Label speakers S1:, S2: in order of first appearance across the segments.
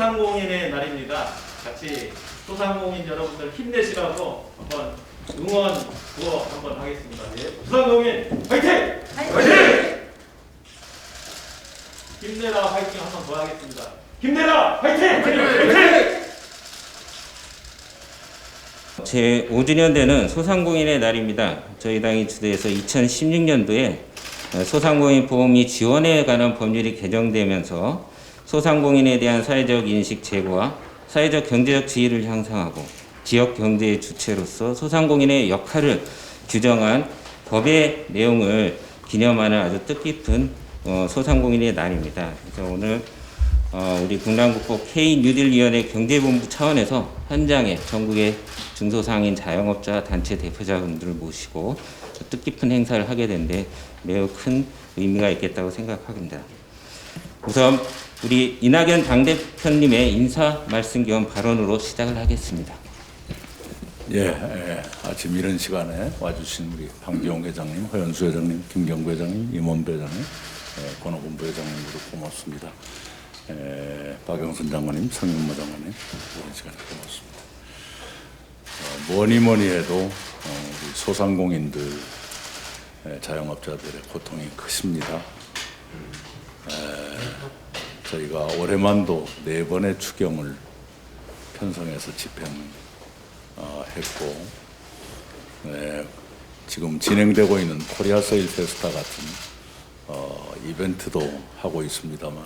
S1: 소상공인의 날입니다. 같이 소상공인 여러분들 힘내시라고 한번 응원 구호 한번 하겠습니다. 예. 소상공인 화이팅! 화이팅! 힘내라 화이팅 한번 더 하겠습니다. 힘내라 화이팅! 화이팅!
S2: 제 5주년 되는 소상공인의 날입니다. 저희 당이 주도해서 2016년도에 소상공인 보험이 지원에 관한 법률이 개정되면서 소상공인에 대한 사회적 인식 제고와 사회적 경제적 지위를 향상하고 지역 경제의 주체로서 소상공인의 역할을 규정한 법의 내용을 기념하는 아주 뜻깊은 소상공인의 날입니다. 그래서 오늘 우리 국남국보 K-뉴딜위원회 경제본부 차원에서 현장에 전국의 중소상인 자영업자 단체 대표자분들을 모시고 뜻깊은 행사를 하게 된데 매우 큰 의미가 있겠다고 생각합니다. 우선 우리 이낙연 당대표님의 인사 말씀 겸 발언으로 시작을 하겠습니다.
S3: 아침 이런 시간에 와주신 우리 방기용 회장님, 허연수 회장님, 김경구 회장님, 임원배 회장님, 권오군부 회장님으로 고맙습니다. 박영선 장관님, 성윤모 장관님, 이런 시간에 고맙습니다. 뭐니 해도 우리 소상공인들, 자영업자들의 고통이 크십니다. 저희가 올해만도 4번의 추경을 편성해서 집행했고, 지금 진행되고 있는 코리아 세일 페스타 같은 이벤트도 하고 있습니다만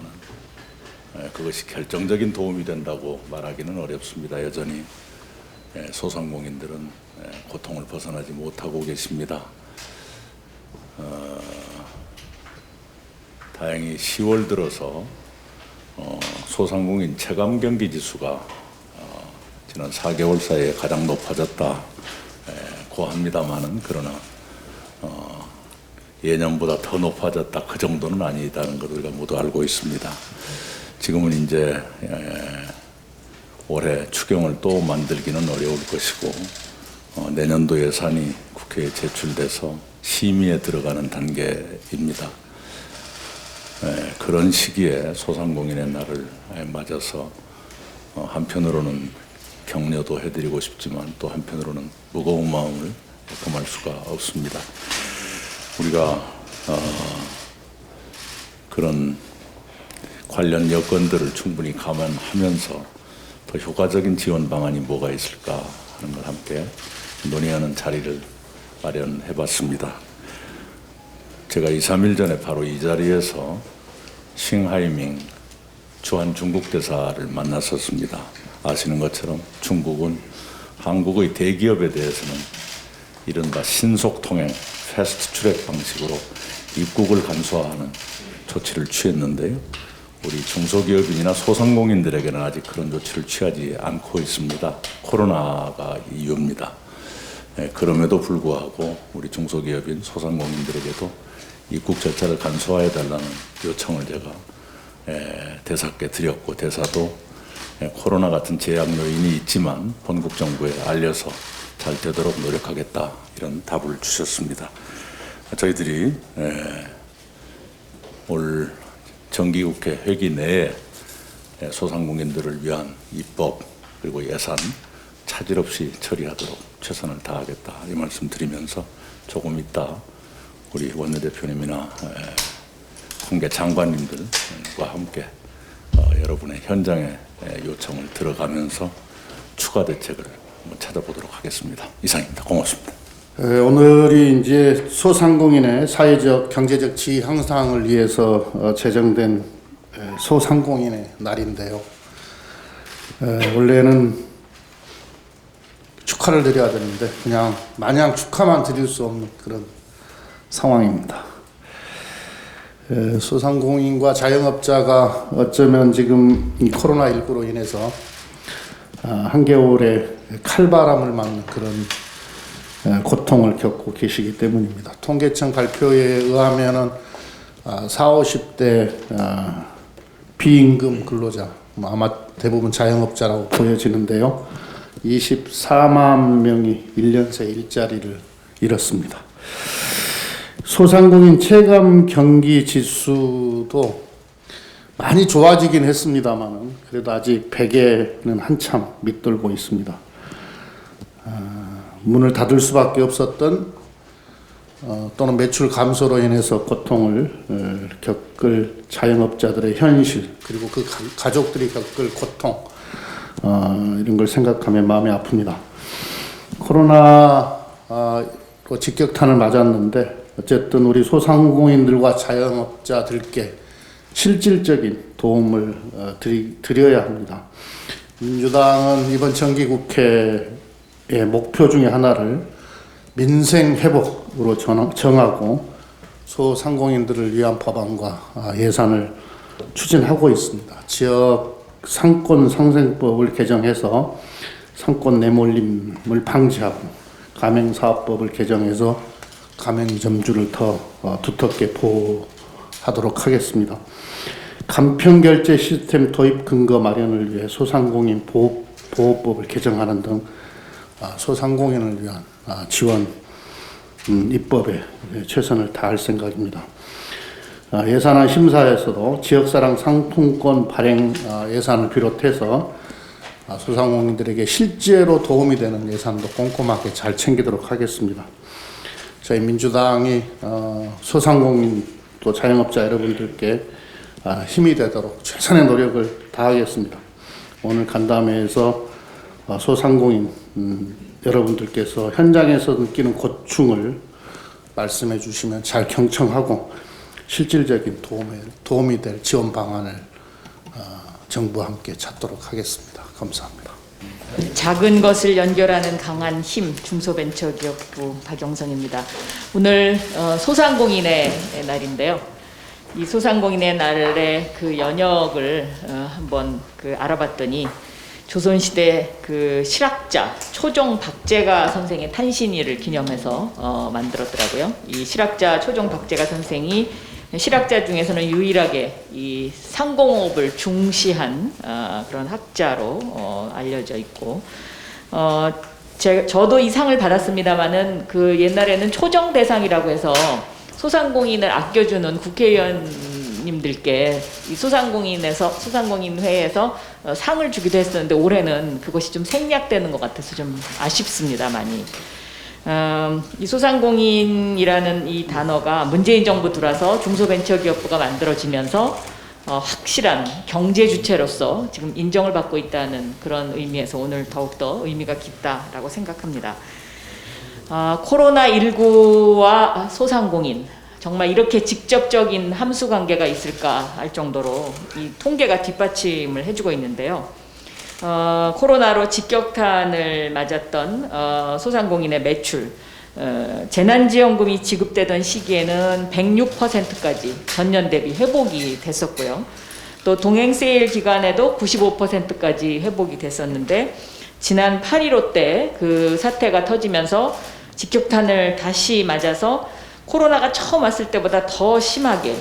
S3: 그것이 결정적인 도움이 된다고 말하기는 어렵습니다. 여전히 소상공인들은 고통을 벗어나지 못하고 계십니다. 다행히 10월 들어서 소상공인 체감 경기 지수가 지난 4개월 사이에 가장 높아졌다고 합니다만은 그러나 예년보다 더 높아졌다 그 정도는 아니다는 것을 우리가 모두 알고 있습니다. 지금은 이제 올해 추경을 또 만들기는 어려울 것이고 내년도 예산이 국회에 제출돼서 심의에 들어가는 단계입니다. 그런 시기에 소상공인의 날을 맞아서 한편으로는 격려도 해드리고 싶지만 또 한편으로는 무거운 마음을 금할 수가 없습니다. 우리가 그런 관련 여건들을 충분히 감안하면서 더 효과적인 지원 방안이 뭐가 있을까 하는 걸 함께 논의하는 자리를 마련해 봤습니다. 제가 2, 3일 전에 바로 이 자리에서 싱하이밍 주한 중국 대사를 만났었습니다. 아시는 것처럼 중국은 한국의 대기업에 대해서는 이른바 신속통행, 패스트트랙 방식으로 입국을 간소화하는 조치를 취했는데요. 우리 중소기업인이나 소상공인들에게는 아직 그런 조치를 취하지 않고 있습니다. 코로나가 이유입니다. 그럼에도 불구하고 우리 중소기업인 소상공인들에게도 입국 절차를 간소화해달라는 요청을 제가 대사께 드렸고 대사도 코로나 같은 제약 요인이 있지만 본국 정부에 알려서 잘 되도록 노력하겠다 이런 답을 주셨습니다. 저희들이 올 정기국회 회기 내에 소상공인들을 위한 입법 그리고 예산 차질 없이 처리하도록 최선을 다하겠다 이 말씀 드리면서 조금 있다 우리 원내대표님이나 관계 장관님들과 함께 여러분의 현장의 요청을 들어가면서 추가 대책을 한번 찾아보도록 하겠습니다. 이상입니다. 고맙습니다.
S4: 오늘이 이제 소상공인의 사회적 경제적 지위 향상을 위해서 제정된 소상공인의 날인데요. 원래는 축하를 드려야 되는데 그냥 마냥 축하만 드릴 수 없는 그런 상황입니다. 소상공인과 자영업자가 어쩌면 지금 이 코로나19로 인해서 한겨울에 칼바람을 맞는 그런 고통을 겪고 계시기 때문입니다. 통계청 발표에 의하면은 40, 50대 비임금 근로자, 아마 대부분 자영업자라고 보여지는데요. 24만 명이 1년 새 일자리를 잃었습니다. 소상공인 체감 경기 지수도 많이 좋아지긴 했습니다만은 그래도 아직 폐계는 한참 밑돌고 있습니다. 문을 닫을 수밖에 없었던 또는 매출 감소로 인해서 고통을 겪을 자영업자들의 현실, 그리고 그 가족들이 겪을 고통, 이런 걸 생각하면 마음이 아픕니다. 코로나로 직격탄을 맞았는데 어쨌든 우리 소상공인들과 자영업자들께 실질적인 도움을 드려야 합니다. 민주당은 이번 정기국회의 목표 중에 하나를 민생 회복으로 정하고 소상공인들을 위한 법안과 예산을 추진하고 있습니다. 지역 상권 상생법을 개정해서 상권 내몰림을 방지하고 가맹사업법을 개정해서 가맹점주를 더 두텁게 보호하도록 하겠습니다. 간편결제 시스템 도입 근거 마련을 위해 소상공인 보호법을 개정하는 등 소상공인을 위한 지원 입법에 최선을 다할 생각입니다. 예산안 심사에서도 지역사랑 상품권 발행 예산을 비롯해서 소상공인들에게 실제로 도움이 되는 예산도 꼼꼼하게 잘 챙기도록 하겠습니다. 저희 민주당이 소상공인 또 자영업자 여러분들께 힘이 되도록 최선의 노력을 다하겠습니다. 오늘 간담회에서 소상공인 여러분들께서 현장에서 느끼는 고충을 말씀해 주시면 잘 경청하고 실질적인 도움이 될 지원 방안을 정부와 함께 찾도록 하겠습니다. 감사합니다.
S5: 작은 것을 연결하는 강한 힘, 중소벤처기업부 박영선입니다. 오늘 소상공인의 날인데요. 이 소상공인의 날의 그 연역을 한번 알아봤더니 조선시대 그 실학자 초종 박제가 선생의 탄신일을 기념해서 만들었더라고요. 이 실학자 초종 박제가 선생이 실학자 중에서는 유일하게 이 상공업을 중시한 그런 학자로 알려져 있고, 저도 이 상을 받았습니다만은 그 옛날에는 초정대상이라고 해서 소상공인을 아껴주는 국회의원님들께 이 소상공인회에서 상을 주기도 했었는데 올해는 그것이 좀 생략되는 것 같아서 좀 아쉽습니다, 많이. 이 소상공인이라는 이 단어가 문재인 정부 들어서 중소벤처기업부가 만들어지면서 확실한 경제 주체로서 지금 인정을 받고 있다는 그런 의미에서 오늘 더욱더 의미가 깊다라고 생각합니다. 코로나19와 소상공인, 정말 이렇게 직접적인 함수 관계가 있을까 할 정도로 이 통계가 뒷받침을 해주고 있는데요. 코로나로 직격탄을 맞았던 소상공인의 매출, 재난지원금이 지급되던 시기에는 106%까지 전년 대비 회복이 됐었고요. 또 동행세일 기간에도 95%까지 회복이 됐었는데 지난 8.15 때 그 사태가 터지면서 직격탄을 다시 맞아서 코로나가 처음 왔을 때보다 더 심하게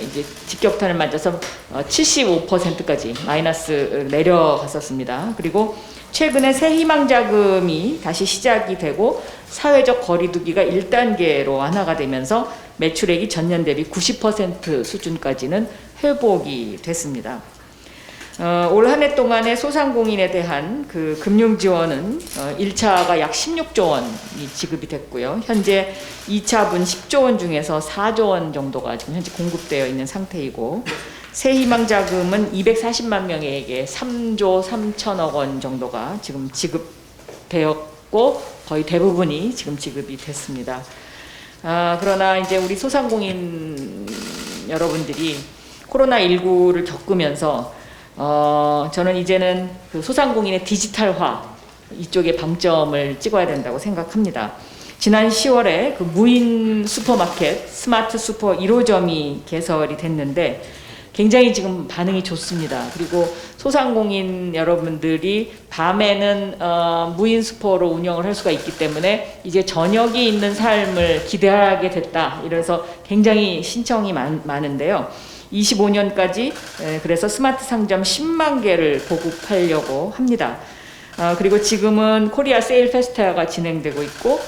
S5: 이제 직격탄을 맞아서 75%까지 마이너스 내려갔었습니다. 그리고 최근에 새희망자금이 다시 시작이 되고 사회적 거리두기가 1단계로 완화가 되면서 매출액이 전년 대비 90% 수준까지는 회복이 됐습니다. 올 한 해 동안의 소상공인에 대한 그 금융 지원은 1차가 약 16조 원이 지급이 됐고요. 현재 2차분 10조 원 중에서 4조 원 정도가 지금 현재 공급되어 있는 상태이고, 새희망자금은 240만 명에게 3조 3천억 원 정도가 지금 지급되었고 거의 대부분이 지금 지급이 됐습니다. 그러나 이제 우리 소상공인 여러분들이 코로나19를 겪으면서 저는 이제는 그 소상공인의 디지털화 이쪽에 방점을 찍어야 된다고 생각합니다. 지난 10월에 그 무인 슈퍼마켓 스마트 슈퍼 1호점이 개설이 됐는데 굉장히 지금 반응이 좋습니다. 그리고 소상공인 여러분들이 밤에는 무인 슈퍼로 운영을 할 수가 있기 때문에 이제 저녁이 있는 삶을 기대하게 됐다. 이래서 굉장히 신청이 많은데요. 25년까지 그래서 스마트 상점 10만 개를 보급하려고 합니다. 그리고 지금은 코리아 세일 페스티벌가 진행되고 있고,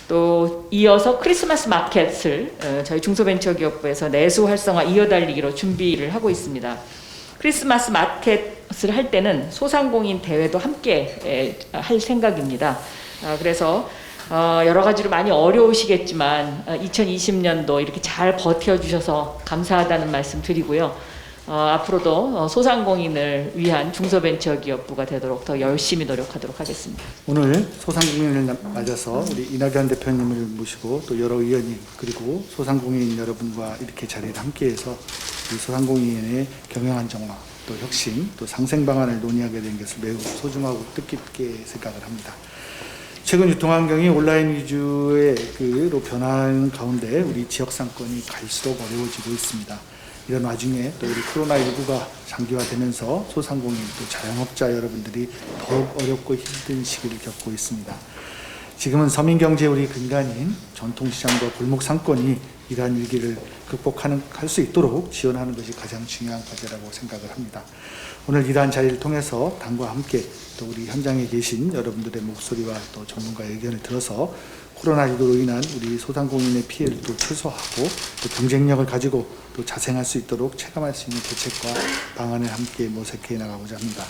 S5: 또 이어서 크리스마스 마켓을 저희 중소벤처기업부에서 내수 활성화 이어달리기로 준비를 하고 있습니다. 크리스마스 마켓을 할 때는 소상공인 대회도 함께 할 생각입니다. 그래서 여러 가지로 많이 어려우시겠지만 2020년도 이렇게 잘 버텨주셔서 감사하다는 말씀 드리고요. 앞으로도 소상공인을 위한 중소벤처기업부가 되도록 더 열심히 노력하도록 하겠습니다.
S6: 오늘 소상공인을 맞아서 우리 이낙연 대표님을 모시고 또 여러 의원님 그리고 소상공인 여러분과 이렇게 자리를 함께해서 이 소상공인의 경영 안정화 또 혁신 또 상생 방안을 논의하게 된 것을 매우 소중하고 뜻깊게 생각을 합니다. 최근 유통환경이 온라인 위주의 그로 변하는 가운데 우리 지역 상권이 갈수록 어려워지고 있습니다. 이런 와중에 또 우리 코로나19가 장기화되면서 소상공인 또 자영업자 여러분들이 더욱 어렵고 힘든 시기를 겪고 있습니다. 지금은 서민경제의 우리 근간인 전통시장과 골목 상권이 이러한 위기를 극복할 수 있도록 지원하는 것이 가장 중요한 과제라고 생각을 합니다. 오늘 이러한 자리를 통해서 당과 함께 또 우리 현장에 계신 여러분들의 목소리와 또 전문가의 의견을 들어서 코로나19로 인한 우리 소상공인의 피해를 또 최소화하고 또 경쟁력을 가지고 또 자생할 수 있도록 체감할 수 있는 대책과 방안을 함께 모색해 나가고자 합니다.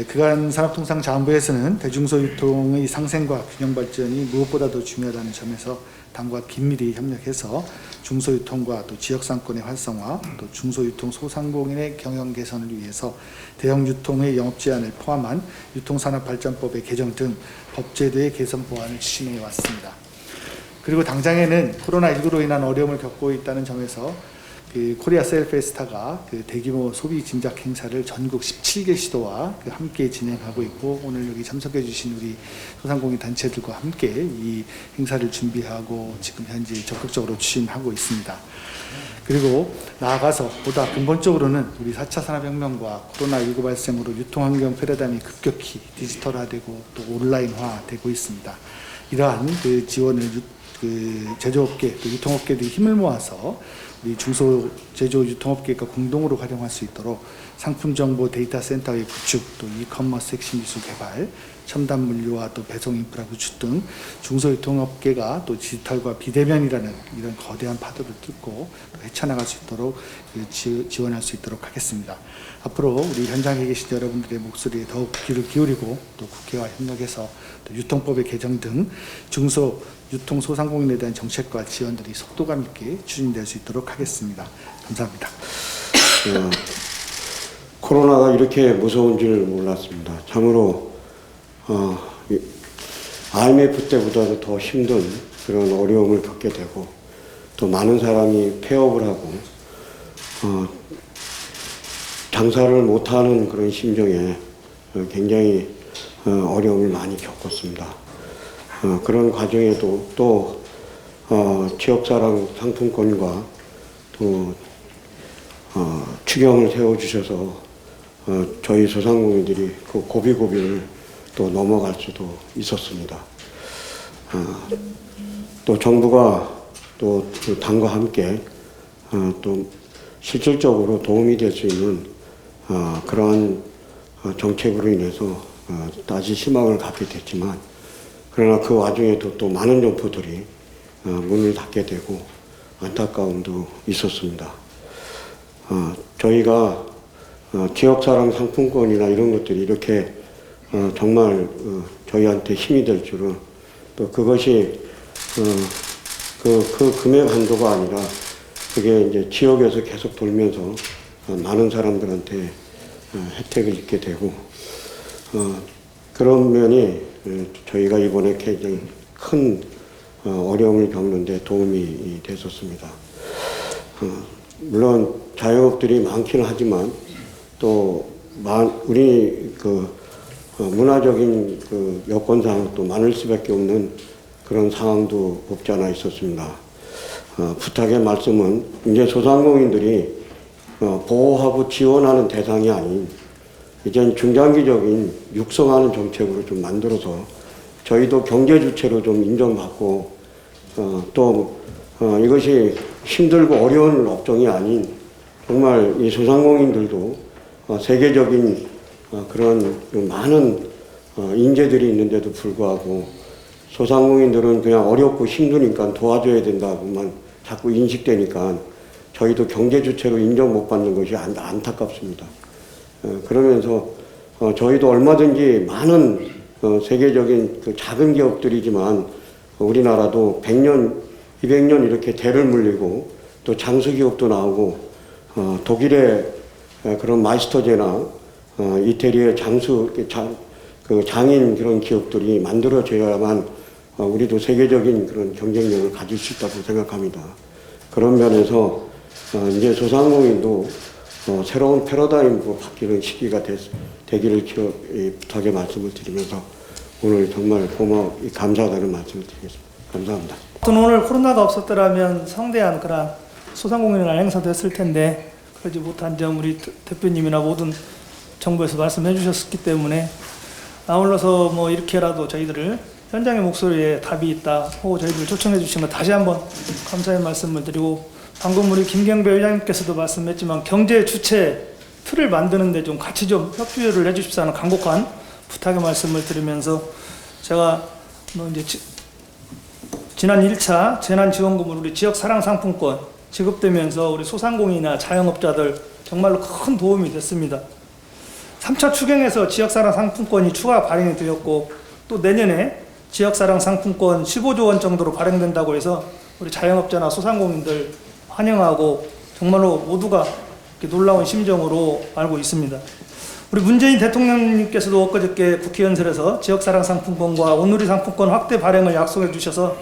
S6: 그간 산업통상자원부에서는 대중소유통의 상생과 균형 발전이 무엇보다도 중요하다는 점에서 당과 긴밀히 협력해서 중소유통과 또 지역상권의 활성화, 또 중소유통 소상공인의 경영 개선을 위해서 대형유통의 영업제한을 포함한 유통산업발전법의 개정 등 법제도의 개선 보완을 추진해 왔습니다. 그리고 당장에는 코로나19로 인한 어려움을 겪고 있다는 점에서 그 코리아 세일 페스타가 그 대규모 소비 진작 행사를 전국 17개 시도와 함께 진행하고 있고 오늘 여기 참석해 주신 우리 소상공인 단체들과 함께 이 행사를 준비하고 지금 현재 적극적으로 추진하고 있습니다. 그리고 나아가서 보다 근본적으로는 우리 4차 산업혁명과 코로나19 발생으로 유통환경 패러다임이 급격히 디지털화되고 또 온라인화되고 있습니다. 이러한 그 지원을 제조업계 또 유통업계들이 힘을 모아서 우리 중소제조 유통업계가 공동으로 활용할 수 있도록 상품정보 데이터 센터의 구축, 또 이커머스 핵심 기술 개발, 첨단 물류와 또 배송 인프라 구축 등 중소유통업계가 또 디지털과 비대면이라는 이런 거대한 파도를 뚫고 또 헤쳐나갈 수 있도록 지원할 수 있도록 하겠습니다. 앞으로 우리 현장에 계신 여러분들의 목소리에 더욱 귀를 기울이고 또 국회와 협력해서 또 유통법의 개정 등 중소 유통 소상공인에 대한 정책과 지원들이 속도감 있게 추진될 수 있도록 하겠습니다. 감사합니다.
S7: 코로나가 이렇게 무서운 줄 몰랐습니다. 참으로 IMF 때보다도 더 힘든 그런 어려움을 겪게 되고 또 많은 사람이 폐업을 하고 장사를 못하는 그런 심정에 굉장히 어려움을 많이 겪었습니다. 그런 과정에도 또 지역사랑 상품권과 또 추경을 세워주셔서 저희 소상공인들이 그 고비고비를 또 넘어갈 수도 있었습니다. 또 정부가 또 그 당과 함께 또 실질적으로 도움이 될 수 있는 그러한 정책으로 인해서 다시 희망을 갖게 됐지만 그러나 그 와중에도 또 많은 점포들이 문을 닫게 되고 안타까움도 있었습니다. 저희가 지역사랑 상품권이나 이런 것들이 이렇게 정말 저희한테 힘이 될 줄은 또 그것이 그 금액 한도가 아니라 그게 이제 지역에서 계속 돌면서 많은 사람들한테 혜택을 입게 되고 그런 면이 저희가 이번에 굉장히 큰 어려움을 겪는데 도움이 됐었습니다. 물론 자영업들이 많기는 하지만 또 우리 그 문화적인 그 여건상 또 많을 수밖에 없는 그런 상황도 없지 않아 있었습니다. 부탁의 말씀은 이제 소상공인들이 보호하고 지원하는 대상이 아닌 이제 중장기적인 육성하는 정책으로 좀 만들어서 저희도 경제 주체로 좀 인정받고 또 이것이 힘들고 어려운 업종이 아닌 정말 이 소상공인들도 세계적인 그런 많은 인재들이 있는데도 불구하고 소상공인들은 그냥 어렵고 힘드니까 도와줘야 된다고만 자꾸 인식되니까 저희도 경제 주체로 인정 못 받는 것이 안타깝습니다. 그러면서 저희도 얼마든지 많은 세계적인 그 작은 기업들이지만 우리나라도 100년, 200년 이렇게 대를 물리고 또 장수 기업도 나오고 독일의 그런 마이스터제나 이태리의 장수 그 장인 그런 기업들이 만들어져야만 우리도 세계적인 그런 경쟁력을 가질 수 있다고 생각합니다. 그런 면에서 이제 소상공인도 새로운 패러다임으로 바뀌는 시기가 되기를 부탁의 말씀을 드리면서 오늘 정말 감사하다는 말씀을 드리겠습니다. 감사합니다.
S8: 오늘 코로나가 없었더라면 성대한 그런 소상공인이나 행사도 했을 텐데 그러지 못한 점 우리 대표님이나 모든 정부에서 말씀해 주셨기 때문에 아울러서 뭐 이렇게라도 저희들을 현장의 목소리에 답이 있다 하고 저희들 초청해 주신 거 다시 한번 감사의 말씀을 드리고 방금 우리 김경배 의장님께서도 말씀했지만 경제 주체 틀을 만드는데 좀 같이 좀 협조를 해 주십사 하는 간곡한 부탁의 말씀을 드리면서 제가 뭐 이제 지난 1차 재난지원금을 우리 지역사랑상품권 지급되면서 우리 소상공인이나 자영업자들 정말로 큰 도움이 됐습니다. 3차 추경에서 지역사랑상품권이 추가 발행이 되었고 또 내년에 지역사랑상품권 15조 원 정도로 발행된다고 해서 우리 자영업자나 소상공인들 환영하고 정말로 모두가 이렇게 놀라운 심정으로 알고 있습니다. 우리 문재인 대통령님께서도 엊그저께 국회연설에서 지역사랑상품권과 온누리 상품권 확대 발행을 약속해 주셔서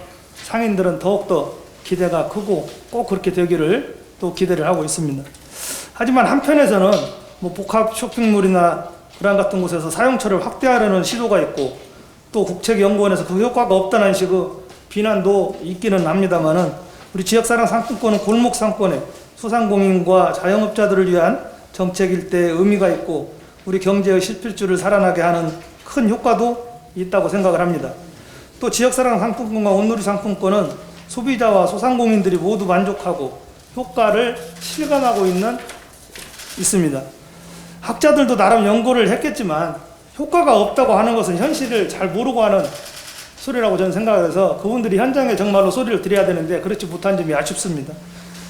S8: 상인들은 더욱더 기대가 크고 꼭 그렇게 되기를 또 기대를 하고 있습니다. 하지만 한편에서는 뭐 복합 쇼핑몰이나 그런 같은 곳에서 사용처를 확대하려는 시도가 있고 또 국책연구원에서 그 효과가 없다는 식의 비난도 있기는 합니다만은 우리 지역사랑 상품권은 골목 상권에 소상공인과 자영업자들을 위한 정책일 때 의미가 있고 우리 경제의 실필줄을 살아나게 하는 큰 효과도 있다고 생각을 합니다. 또 지역사랑 상품권과 온누리 상품권은 소비자와 소상공인들이 모두 만족하고 효과를 실감하고 있습니다. 학자들도 나름 연구를 했겠지만 효과가 없다고 하는 것은 현실을 잘 모르고 하는 소리라고 저는 생각을 해서 그분들이 현장에 정말로 소리를 드려야 되는데 그렇지 못한 점이 아쉽습니다.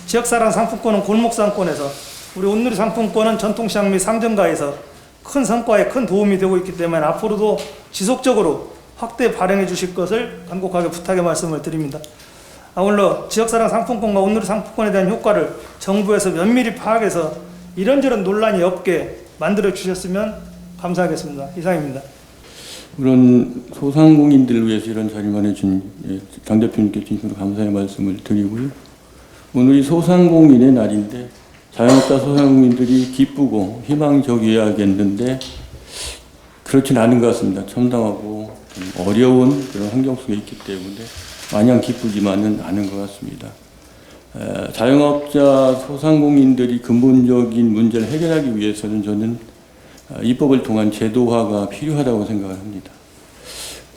S8: 지역사랑 상품권은 골목상권에서 우리 온누리 상품권은 전통시장 및 상점가에서 큰 성과에 큰 도움이 되고 있기 때문에 앞으로도 지속적으로 확대 발행해 주실 것을 간곡하게 부탁의 말씀을 드립니다. 아울러 지역사랑 상품권과 온누리 상품권에 대한 효과를 정부에서 면밀히 파악해서 이런저런 논란이 없게 만들어 주셨으면 감사하겠습니다. 이상입니다.
S9: 그런 소상공인들을 위해서 이런 자리 마련해준 당대표님께 진심으로 감사의 말씀을 드리고요. 오늘이 소상공인의 날인데 자영업자 소상공인들이 기쁘고 희망적이어야겠는데 그렇진 않은 것 같습니다. 첨단하고 어려운 그런 환경 속에 있기 때문에 마냥 기쁘지만은 않은 것 같습니다. 자영업자 소상공인들이 근본적인 문제를 해결하기 위해서는 저는 입법을 통한 제도화가 필요하다고 생각을 합니다.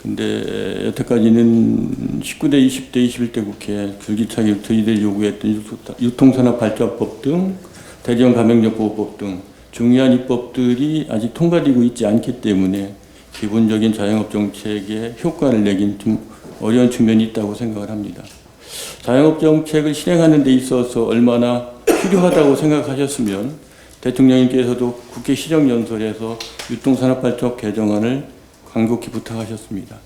S9: 근데 여태까지는 19대, 20대, 21대 국회 줄기차게 저희들이 요구했던 유통산업발전법 등 대리점 가맹점보호법 등 중요한 입법들이 아직 통과되고 있지 않기 때문에 기본적인 자영업 정책에 효과를 내긴 좀 어려운 측면이 있다고 생각을 합니다. 자영업 정책을 실행하는 데 있어서 얼마나 필요하다고 생각하셨으면 대통령님께서도 국회 시정연설에서 유통산업발전법 개정안을 간곡히 부탁하셨습니다.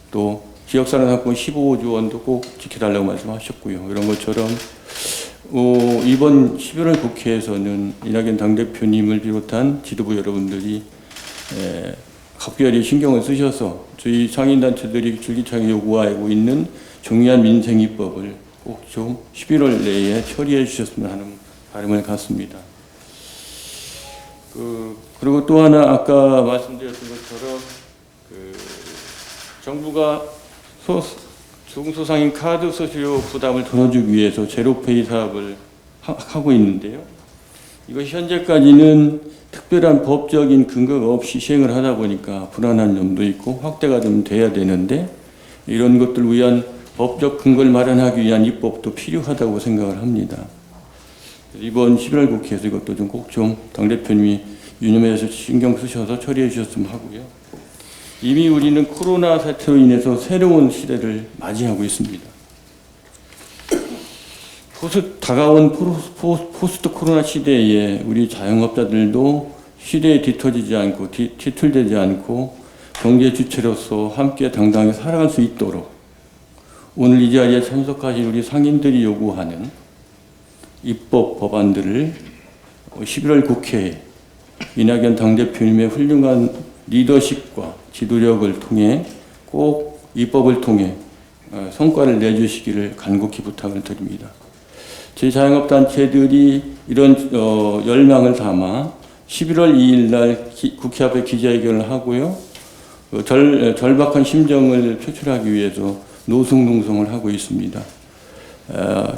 S9: 또 지역사랑상품권 15조 원도 꼭 지켜달라고 말씀하셨고요. 이런 것처럼 이번 11월 국회에서는 이낙연 당대표님을 비롯한 지도부 여러분들이 각별히 신경을 쓰셔서 저희 상인단체들이 줄기차게 요구하고 있는 중요한 민생입법을 꼭 좀 11월 내에 처리해 주셨으면 하는 바람을 갖습니다. 그리고 또 하나 아까 말씀드렸던 것처럼 정부가 중소상인 카드 수수료 부담을 덜어주기 위해서 제로페이 사업을 하고 있는데요. 이것이 현재까지는 특별한 법적인 근거가 없이 시행을 하다 보니까 불안한 점도 있고 확대가 좀 돼야 되는데 이런 것들을 위한 법적 근거를 마련하기 위한 입법도 필요하다고 생각을 합니다. 이번 11월 국회에서 이것도 좀 꼭 좀 당대표님이 유념해서 신경 쓰셔서 처리해 주셨으면 하고요. 이미 우리는 코로나 사태로 인해서 새로운 시대를 맞이하고 있습니다. 다가온 포스트 코로나 시대에 우리 자영업자들도 시대에 뒤처지지 않고 뒤틀대지 않고 경제 주체로서 함께 당당하게 살아갈 수 있도록 오늘 이 자리에 참석하신 우리 상인들이 요구하는 입법 법안들을 11월 국회에 이낙연 당대표님의 훌륭한 리더십과 지도력을 통해 꼭 입법을 통해 성과를 내주시기를 간곡히 부탁을 드립니다. 저희 자영업단체들이 이런 열망을 담아 11월 2일 날 국회 앞에 기자회견을 하고요. 절박한 심정을 표출하기 위해서 노숙농성을 하고 있습니다.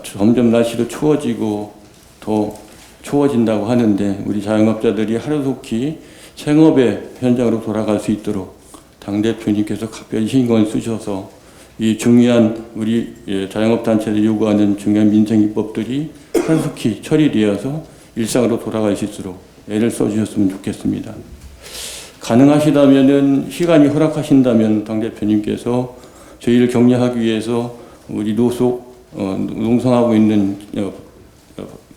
S9: 점점 날씨도 추워지고 더 추워진다고 하는데 우리 자영업자들이 하루속히 생업의 현장으로 돌아갈 수 있도록 당대표님께서 각별히 신경을 쓰셔서 이 중요한 우리 자영업단체들이 요구하는 중요한 민생 입법들이 하루속히 처리되어서 일상으로 돌아갈 수 있도록 애를 써주셨으면 좋겠습니다. 가능하시다면은 시간이 허락하신다면 당대표님께서 저희를 격려하기 위해서 우리 농성하고 있는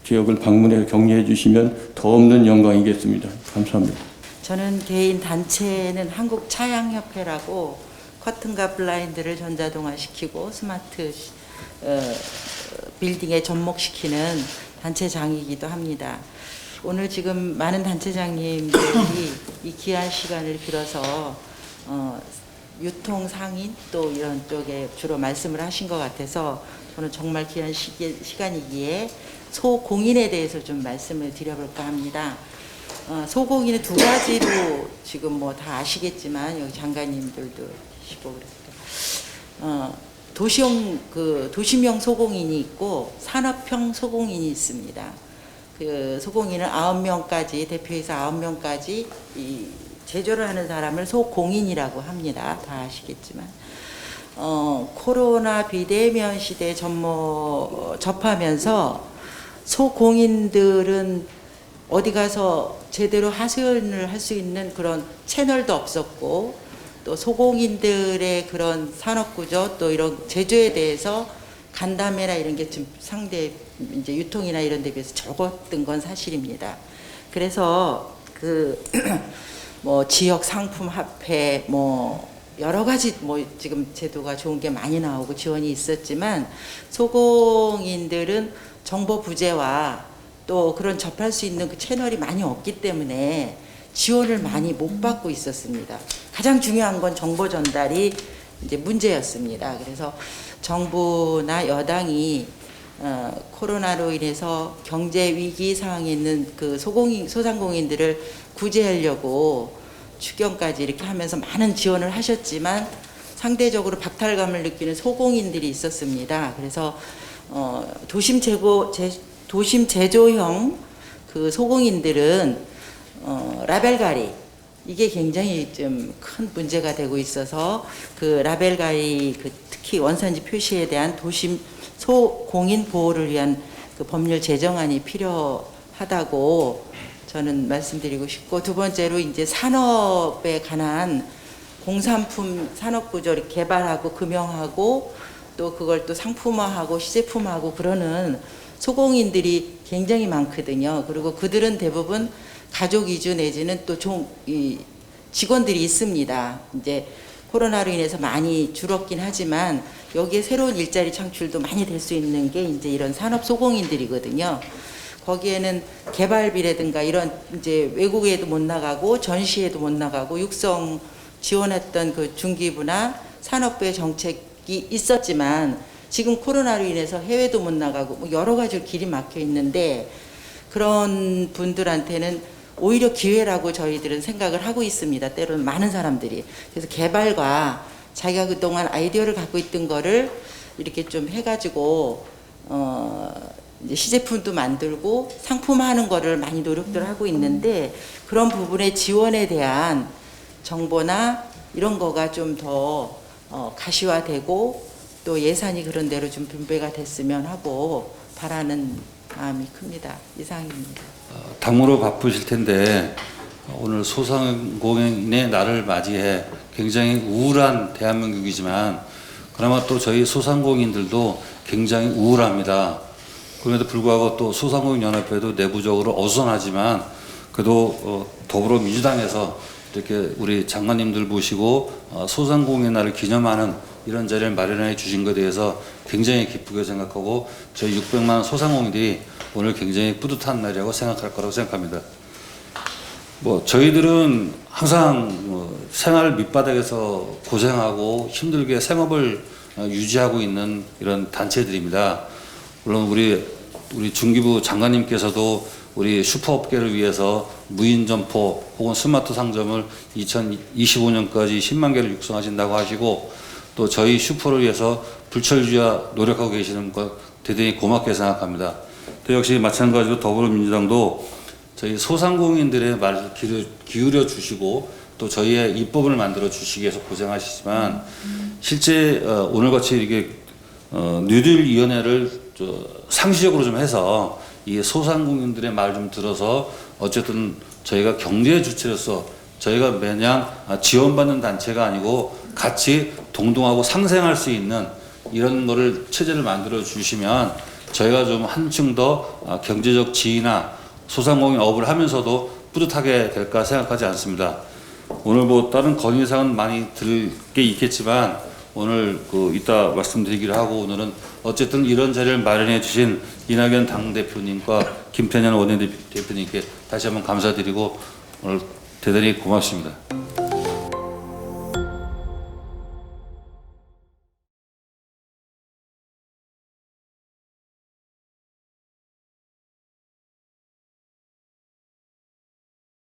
S9: 지역을 방문해 격려해 주시면 더 없는 영광이겠습니다. 감사합니다.
S10: 저는 개인 단체는 한국차양협회라고 커튼과 블라인드를 전자동화시키고 스마트 빌딩에 접목시키는 단체장이기도 합니다. 오늘 지금 많은 단체장님들이 이 귀한 시간을 빌어서 유통 상인 또 이런 쪽에 주로 말씀을 하신 것 같아서 저는 정말 귀한 시간이기에 소공인에 대해서 좀 말씀을 드려볼까 합니다. 소공인은 두 가지로 지금 뭐 다 아시겠지만 여기 장관님들도 계시고 그랬어요. 도시명 소공인이 있고 산업형 소공인이 있습니다. 그 소공인은 9명까지 대표이사 9명까지 이 제조를 하는 사람을 소공인이라고 합니다. 다 아시겠지만 코로나 비대면 시대에 접하면서 소공인들은 어디 가서 제대로 하소연을 할 수 있는 그런 채널도 없었고 또 소공인들의 그런 산업구조 또 이런 제조에 대해서 간담회나 이런 게 좀 상대 이제 유통이나 이런 데 비해서 적었던 건 사실입니다. 그래서 뭐 지역 상품 화폐 뭐 여러 가지 뭐 지금 제도가 좋은 게 많이 나오고 지원이 있었지만 소공인들은 정보 부재와 또 그런 접할 수 있는 그 채널이 많이 없기 때문에 지원을 많이 못 받고 있었습니다. 가장 중요한 건 정보 전달이 이제 문제였습니다. 그래서 정부나 여당이 코로나로 인해서 경제 위기 상황에 있는 그 소상공인들을 구제하려고 추경까지 이렇게 하면서 많은 지원을 하셨지만 상대적으로 박탈감을 느끼는 소공인들이 있었습니다. 그래서 도심 제조형 그 소공인들은 라벨 가리 이게 굉장히 좀 큰 문제가 되고 있어서 그 라벨 가리 특히 원산지 표시에 대한 도심 소공인 보호를 위한 그 법률 제정안이 필요하다고 저는 말씀드리고 싶고 두 번째로 이제 산업에 관한 공산품 산업 구조를 개발하고 금형하고 또 그걸 또 상품화하고 시제품화하고 그러는 소공인들이 굉장히 많거든요. 그리고 그들은 대부분 가족 이주 내지는 또 직원들이 있습니다. 이제 코로나로 인해서 많이 줄었긴 하지만 여기에 새로운 일자리 창출도 많이 될 수 있는 게 이제 이런 산업 소공인들이거든요. 거기에는 개발비라든가 이런 이제 외국에도 못 나가고 전시에도 못 나가고 육성 지원했던 그 중기부나 산업부의 정책이 있었지만 지금 코로나로 인해서 해외도 못 나가고 뭐 여러 가지로 길이 막혀 있는데 그런 분들한테는 오히려 기회라고 저희들은 생각을 하고 있습니다. 때로는 많은 사람들이. 그래서 개발과 자기가 그동안 아이디어를 갖고 있던 거를 이렇게 좀 해가지고 이제 시제품도 만들고 상품화하는 거를 많이 노력들 하고 있는데 그런 부분의 지원에 대한 정보나 이런 거가 좀 더 가시화되고 또 예산이 그런 대로 좀 분배가 됐으면 하고 바라는 마음이 큽니다. 이상입니다.
S11: 당무로 바쁘실 텐데 오늘 소상공인의 날을 맞이해 굉장히 우울한 대한민국이지만 그나마 또 저희 소상공인들도 굉장히 우울합니다. 그럼에도 불구하고 또 소상공인연합회도 내부적으로 어수선하지만 그래도 더불어민주당에서 이렇게 우리 장관님들 모시고 소상공인 날을 기념하는 이런 자리를 마련해 주신 것에 대해서 굉장히 기쁘게 생각하고 저희 600만 소상공인들이 오늘 굉장히 뿌듯한 날이라고 생각할 거라고 생각합니다. 뭐 저희들은 항상 생활 밑바닥에서 고생하고 힘들게 생업을 유지하고 있는 이런 단체들입니다. 물론 우리 중기부 장관님께서도 우리 슈퍼업계를 위해서 무인 점포 혹은 스마트 상점을 2025년까지 10만 개를 육성하신다고 하시고 또 저희 슈퍼를 위해서 불철주야 노력하고 계시는 것 대단히 고맙게 생각합니다. 또 역시 마찬가지로 더불어민주당도 저희 소상공인들의 말을 기울여 주시고 또 저희의 입법을 만들어 주시기 위해서 고생하시지만 실제 오늘같이 이렇게 뉴딜위원회를 상시적으로 좀 해서 이 소상공인들의 말 좀 들어서 어쨌든 저희가 경제 주체로서 저희가 매냥 지원받는 단체가 아니고 같이 동동하고 상생할 수 있는 이런 거를 체제를 만들어 주시면 저희가 좀 한층 더 경제적 지위나 소상공인 업을 하면서도 뿌듯하게 될까 생각하지 않습니다. 오늘 뭐 다른 건의사항은 많이 들을 게 있겠지만 오늘 이따 말씀드리기로 하고 오늘은 어쨌든 이런 자리를 마련해 주신 이낙연 당대표님과 김태년 원내대표님께 다시 한번 감사드리고 오늘 대단히 고맙습니다.